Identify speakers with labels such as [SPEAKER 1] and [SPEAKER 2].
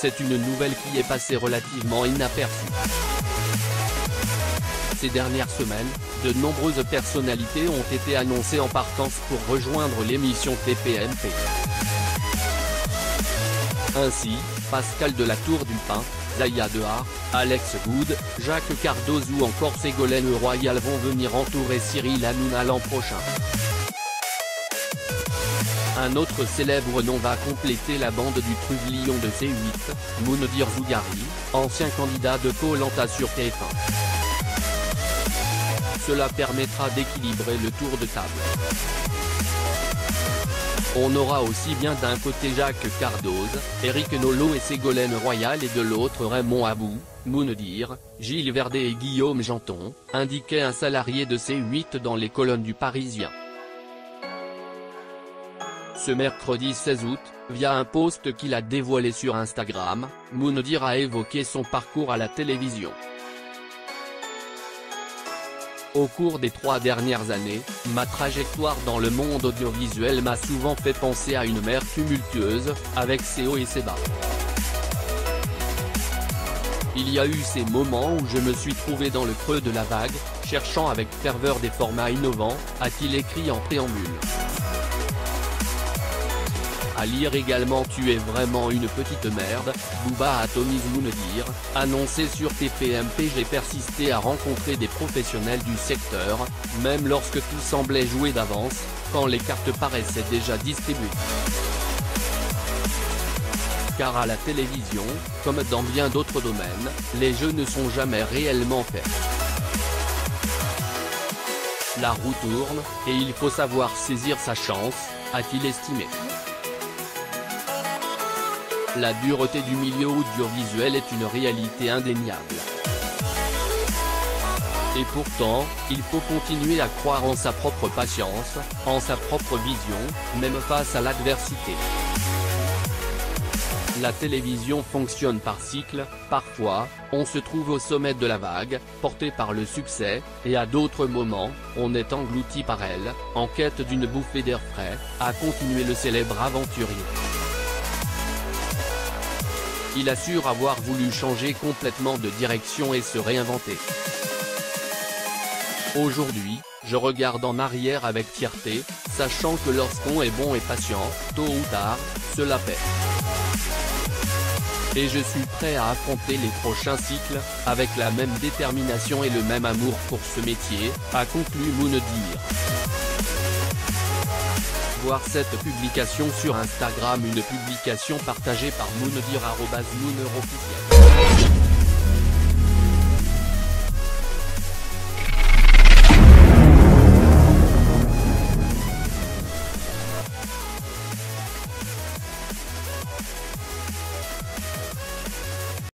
[SPEAKER 1] c'est une nouvelle qui est passée relativement inaperçue. Ces dernières semaines, de nombreuses personnalités ont été annoncées en partance pour rejoindre l'émission TPMP. Ainsi, Pascal de la Tour du Pin, Zaya Dehar, Alex Good, Jacques Cardoz ou encore Ségolène Royal vont venir entourer Cyril Hanouna l'an prochain. Un autre célèbre nom va compléter la bande du trublion de C8, Moundir Zougari, ancien candidat de Koh-Lanta sur TF1. Cela permettra d'équilibrer le tour de table. On aura aussi bien d'un côté Jacques Cardoz, Éric Nolot et Ségolène Royal et de l'autre Raymond Abou, Moundir, Gilles Verdet et Guillaume Janton, indiquait un salarié de C8 dans les colonnes du Parisien. Ce mercredi 16 août, via un post qu'il a dévoilé sur Instagram, Moundir a évoqué son parcours à la télévision. Au cours des 3 dernières années, ma trajectoire dans le monde audiovisuel m'a souvent fait penser à une mer tumultueuse, avec ses hauts et ses bas. Il y a eu ces moments où je me suis trouvé dans le creux de la vague, cherchant avec ferveur des formats innovants, a-t-il écrit en préambule. À lire également Tu es vraiment une petite merde, Booba atomise Moundir, annoncé sur TPMP. J'ai persisté à rencontrer des professionnels du secteur, même lorsque tout semblait joué d'avance, quand les cartes paraissaient déjà distribuées. Car à la télévision, comme dans bien d'autres domaines, les jeux ne sont jamais réellement faits. La roue tourne, et il faut savoir saisir sa chance, a-t-il estimé. La dureté du milieu audiovisuel est une réalité indéniable. Et pourtant, il faut continuer à croire en sa propre patience, en sa propre vision, même face à l'adversité. La télévision fonctionne par cycle, parfois, on se trouve au sommet de la vague, porté par le succès, et à d'autres moments, on est englouti par elle, en quête d'une bouffée d'air frais, a continué le célèbre aventurier. Il assure avoir voulu changer complètement de direction et se réinventer. Aujourd'hui, je regarde en arrière avec fierté, sachant que lorsqu'on est bon et patient, tôt ou tard, cela paie. Et je suis prêt à affronter les prochains cycles, avec la même détermination et le même amour pour ce métier, a conclu Moundir. Voir cette publication sur Instagram, une publication partagée par Moundir @Mounir officiel.